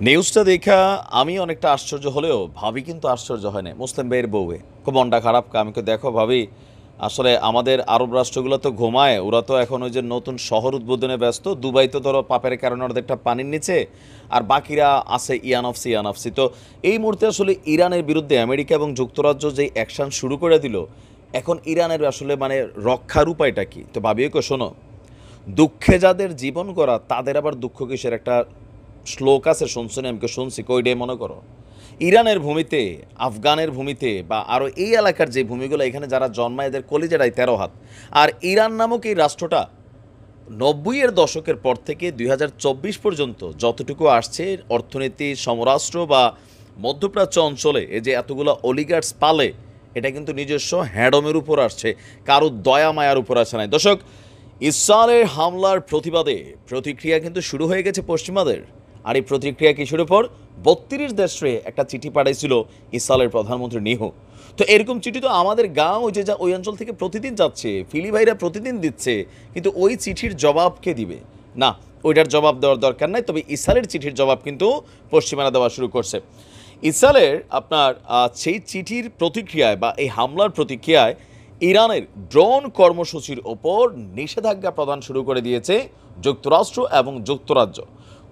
নিউজটা দেখা আমি অনেকটা আশ্চর্য হলেও ভাবি কিন্তু আশ্চর্য হয় না। মুসলিম ভাইয়ের বউয়ে খুব মনটা খারাপ। আমি তো দেখো ভাবি, আসলে আমাদের আরব রাষ্ট্রগুলো তো ঘুমায়, ওরা তো এখন ওই যে নতুন শহর উদ্বোধনে ব্যস্ত। দুবাই তো ধরো পাপের কারণে ওদের একটা পানির নিচে, আর বাকিরা আছে ইয়ানফসি। তো এই মুহূর্তে আসলে ইরানের বিরুদ্ধে আমেরিকা এবং যুক্তরাজ্য যে অ্যাকশন শুরু করে দিল, এখন ইরানের আসলে মানে রক্ষার উপায়টা কি? তো ভাবিও কো শোনো, দুঃখে যাদের জীবন করা তাদের আবার দুঃখ কিসের একটা শ্লোক আছে, শুনছো না? আমি শুনছি, কইডে মনে করো ইরানের ভূমিতে, আফগানের ভূমিতে বা আরও এই এলাকার যে ভূমিগুলো, এখানে যারা জন্মায় এদের কলিজারাই 13 হাত। আর ইরান নামক এই রাষ্ট্রটা 90-এর দশকের পর থেকে 2024 পর্যন্ত যতটুকু আসছে অর্থনীতি, সমরাষ্ট্র বা মধ্যপ্রাচ্য অঞ্চলে এই যে এতগুলো অলিগার্স পালে, এটা কিন্তু নিজস্ব হ্যাডমের উপর আসছে, কারো দয়া মায়ার উপর আসে নাই। দর্শক, ইসরায়েলের হামলার প্রতিবাদে প্রতিক্রিয়া কিন্তু শুরু হয়ে গেছে পশ্চিমাদের। আর এই প্রতিক্রিয়া কিসের উপর? 32 দেশে একটা চিঠি পাঠাইছিল ইসরায়েলের প্রধানমন্ত্রী নিহু। তো এরকম চিঠি তো আমাদের গাঁও ওই যে ওই অঞ্চল থেকে প্রতিদিন যাচ্ছে, ফিলি ভাইরা প্রতিদিন দিচ্ছে, কিন্তু ওই চিঠির জবাব কে দিবে? না, ওইটার জবাব দেওয়ার দরকার নাই। তবে ইসরায়েলের চিঠির জবাব কিন্তু পশ্চিমারা দেওয়া শুরু করছে। ইসরায়েলের আপনার সেই চিঠির প্রতিক্রিয়ায় বা এই হামলার প্রতিক্রিয়ায় ইরানের ড্রোন কর্মসূচির ওপর নিষেধাজ্ঞা প্রদান শুরু করে দিয়েছে যুক্তরাষ্ট্র এবং যুক্তরাজ্য।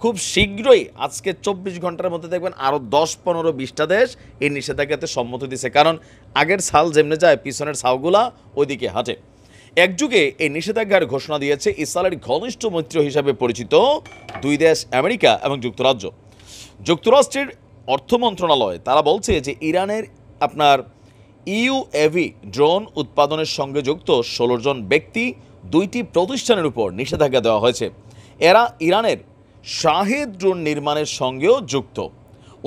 খুব শীঘ্রই আজকে 24 ঘন্টার মধ্যে দেখবেন আরও 10-15-20টা দেশ এই নিষেধাজ্ঞাতে সম্মতি দিছে। কারণ আগের সাল যেমনে যায়, পিছনের সালগুলা ওইদিকে হাঁটে। একযুগে এই নিষেধাজ্ঞার ঘোষণা দিয়েছে ইসরায়েলের ঘনিষ্ঠ মিত্র হিসাবে পরিচিত দুই দেশ, আমেরিকা এবং যুক্তরাজ্য। যুক্তরাষ্ট্রের অর্থ মন্ত্রণালয় তারা বলছে যে ইরানের আপনার ইউএভি ড্রোন উৎপাদনের সঙ্গে যুক্ত 16 জন ব্যক্তি, 2টি প্রতিষ্ঠানের উপর নিষেধাজ্ঞা দেওয়া হয়েছে। এরা ইরানের শাহেদ ড্রোন নির্মাণের সঙ্গেও যুক্ত।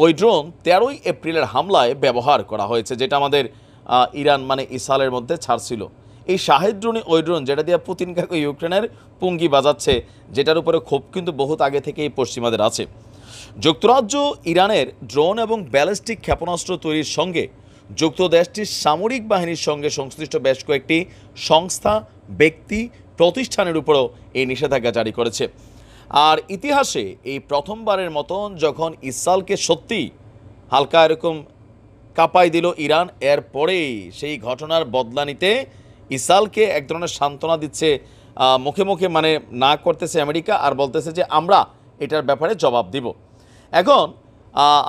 ওই ড্রোন 13 এপ্রিলের হামলায় ব্যবহার করা হয়েছে, যেটা আমাদের ইরান মানে ইসরায়েলের মধ্যে ছাড়ছিল। এই শাহেদ ড্রোনে ওই ড্রোন যেটা দিয়ে পুতিন কাকু ইউক্রেনের পুঙ্গি বাজাচ্ছে, যেটার উপরে ক্ষোভ কিন্তু বহুত আগে থেকেই পশ্চিমাদের আছে। যুক্তরাজ্য ইরানের ড্রোন এবং ব্যালিস্টিক ক্ষেপণাস্ত্র তৈরির সঙ্গে যুক্ত দেশটির সামরিক বাহিনীর সঙ্গে সংশ্লিষ্ট বেশ কয়েকটি সংস্থা, ব্যক্তি, প্রতিষ্ঠানের উপরও এই নিষেধাজ্ঞা জারি করেছে। আর ইতিহাসে এই প্রথমবারের মতন যখন ইসরায়েলকে সত্যি হালকা এরকম কাঁপাই দিল ইরান, এরপরেই সেই ঘটনার বদলা নিতে ইসরায়েলকে এক ধরনের সান্ত্বনা দিচ্ছে, মুখে মুখে মানে না করতেছে আমেরিকা, আর বলতেছে যে আমরা এটার ব্যাপারে জবাব দিব। এখন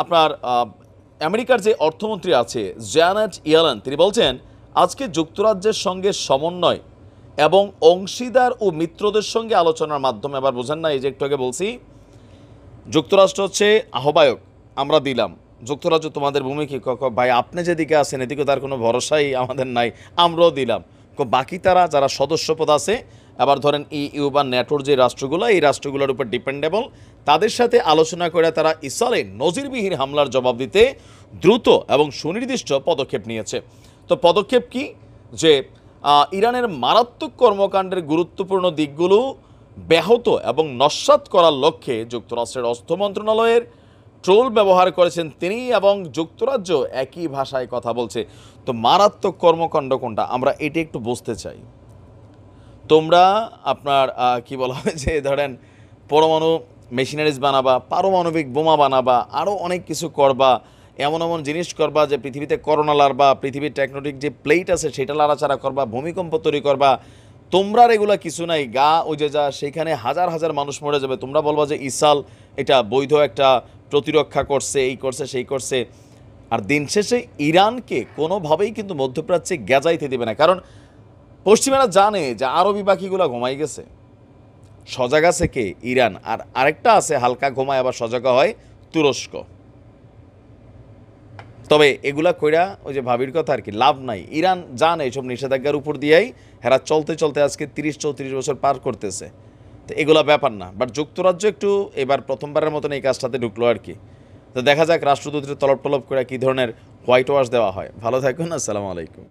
আপনার আমেরিকার যে অর্থমন্ত্রী আছে জ্যানেট ইয়েলেন, তিনি বলছেন আজকে যুক্তরাজ্যের সঙ্গে সমন্বয় এবং অংশীদার ও মিত্রদের সঙ্গে আলোচনার মাধ্যমে, আবার বোঝেন না, এই যে একটু আগে বলছি যুক্তরাষ্ট্র হচ্ছে আহ্বায়ক, আমরা দিলাম, যুক্তরাজ্য তোমাদের ভূমিকা ভাই আপনি যেদিকে আছেন এদিকে তার কোনো ভরসাই আমাদের নাই, আমরাও দিলাম। বাকি তারা যারা সদস্যপদ আছে, আবার ধরেন ইউ বা ন্যাটোর যে রাষ্ট্রগুলো, এই রাষ্ট্রগুলোর উপর ডিপেন্ডেবল, তাদের সাথে আলোচনা করে তারা ইসরায়েলের নজিরবিহীন হামলার জবাব দিতে দ্রুত এবং সুনির্দিষ্ট পদক্ষেপ নিয়েছে। তো পদক্ষেপ কি? যে ইরানের মারাত্মক কর্মকাণ্ডের গুরুত্বপূর্ণ দিকগুলো ব্যাহত এবং নস্যাৎ করার লক্ষ্যে যুক্তরাষ্ট্রের অর্থ মন্ত্রণালয়ের ট্রোল ব্যবহার করেছেন তিনি, এবং যুক্তরাজ্য একই ভাষায় কথা বলছে। তো মারাত্মক কর্মকাণ্ড কোনটা, আমরা এটা একটু বুঝতে চাই। তোমরা আপনার কি বলা হয় যে ধরেন পরমাণু মেশিনারিজ বানাবা, পারমাণবিক বোমা বানাবা, আরও অনেক কিছু করবা, এমন এমন জিনিস করবা যে পৃথিবীতে করোনা লারবা, পৃথিবীর টেকনোটিক যে প্লেট আছে সেটা লাড়াচাড়া করবা, ভূমিকম্প তৈরি করবা। তোমরা এগুলা কিছু নাই, গা ওজে যা, সেখানে হাজার হাজার মানুষ মরে যাবে। তোমরা বলবা যে ইসরায়েল এটা বৈধ একটা প্রতিরক্ষা করছে, এই করছে সেই করছে। আর দিন শেষে ইরানকে কোনোভাবেই কিন্তু মধ্যপ্রাচ্যে গেজাইতে দেবে না, কারণ পশ্চিমারা জানে যে আরবি পাখিগুলো ঘুমাই গেছে। সজাগ আছে কে? ইরান। আর আরেকটা আছে হালকা ঘুমায় আবার সজাগ হয়, তুরস্ক। তবে এগুলা কইরা ওই যে ভাবির কথা আর কি, লাভ নাই। ইরান জানে এইসব নিষেধাজ্ঞার উপর দিয়েই হেরা চলতে চলতে আজকে 30-34 বছর পার করতেছে। তো এগুলা ব্যাপার না, বাট যুক্তরাজ্য একটু এবার প্রথমবারের মতন এই কাজটাতে ঢুকলো আর কি। তো দেখা যাক রাষ্ট্রদূতের তলব টলব করে কী ধরনের হোয়াইট ওয়াশ দেওয়া হয়। ভালো থাকুন, আসসালামু আলাইকুম।